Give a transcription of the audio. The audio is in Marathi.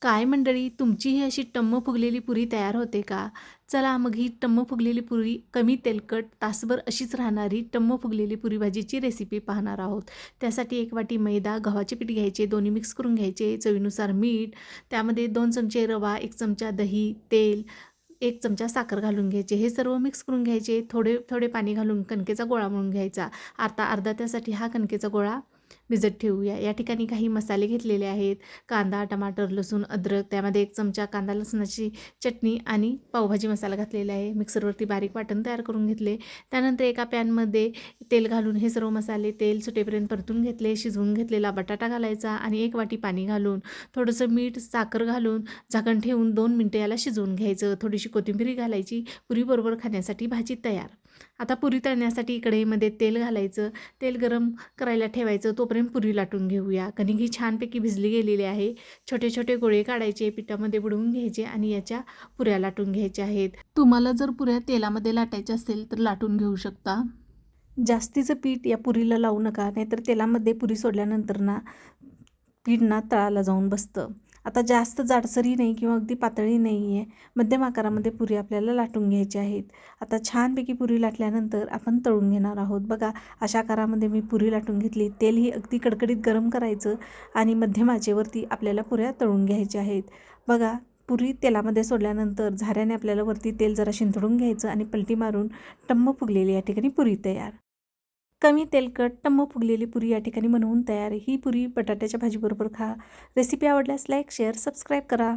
काय मंडळी, तुमची ही अशी टम्म फुगलेली पुरी तयार होते का? चला मग ही टम्म फुगलेली पुरी कमी तेलकट तासभर अशीच राहणारी टम्म फुगलेली पुरी भाजीची रेसिपी पाहणार आहोत. त्यासाठी 1 वाटी मैदा, गव्हाचे पीठ घ्यायचे, दोन्ही मिक्स करून घ्यायचे, चवीनुसार मीठ, त्यामध्ये 2 चमचे रवा, 1 चमचा दही, तेल, 1 चमचा साखर घालून घ्यायचे. हे सर्व मिक्स करून घ्यायचे. थोडे थोडे पाणी घालून कणकेचा गोळा मळून घ्यायचा. आता अर्धा तासासाठी हा कणकेचा गोळा भिजत ठेवूया. या ठिकाणी काही मसाले घेतलेले आहेत. कांदा, टमाटर, लसूण, अद्रक, त्यामध्ये 1 चमचा कांदा लसणाची चटणी आणि पावभाजी मसाला घातलेला आहे. मिक्सरवरती बारीक वाटण तयार करून घेतले. त्यानंतर एका पॅनमध्ये तेल घालून हे सर्व मसाले तेल सुटेपर्यंत परतून घेतले. शिजवून घेतलेला बटाटा घालायचा आणि 1 वाटी पाणी घालून थोडंसं मीठ, साखर घालून झाकण ठेवून 2 मिनिटं याला शिजवून घ्यायचं. थोडीशी कोथिंबीर घालायची. पुरीबरोबर खाण्यासाठी भाजी तयार. आता पुरी तळण्यासाठी कढईमध्ये तेल घालायचं. तेल गरम करायला ठेवायचं. तोपर्यंत पुरी लाटून घेऊया. कणिक ही छानपैकी भिजली गेलेली आहे. छोटे छोटे गोळे काढायचे, पिठामध्ये बुडवून घ्यायचे आणि याच्या पुऱ्या लाटून घ्यायच्या आहेत. तुम्हाला जर पुऱ्या तेलामध्ये लाटायच्या असेल तर लाटून घेऊ शकता. जास्तीचं पीठ या पुरीला लावू नका, नाहीतर तेलामध्ये पुरी सोडल्यानंतर ना पीठ ना तळाला जाऊन बसतं. आता जास्त जाडसरही नाही किंवा अगदी पातळी नाही आहे, मध्यम आकारामध्ये पुरी आपल्याला लाटून घ्यायच्या आहेत. आता छानपैकी पुरी लाटल्यानंतर आपण तळून घेणार आहोत. बघा, अशा आकारामध्ये मी पुरी लाटून घेतली. तेलही अगदी कडकडीत गरम करायचं आणि मध्यम आचेवरती आपल्याला पुऱ्या तळून घ्यायच्या आहेत. बघा, पुरी तेलामध्ये सोडल्यानंतर झाऱ्याने आपल्याला वरती तेल जरा शिंतडून घ्यायचं आणि पलटी मारून टम्म फुगलेली या ठिकाणी पुरी तयार. कमी तेलकट टम्म फुगलेली पुरी या ठिकाणी बनवून तयार. ही पुरी बटाट्याच्या भाजीबरोबर खा. रेसिपी आवडल्यास लाईक, शेअर, सबस्क्राईब करा.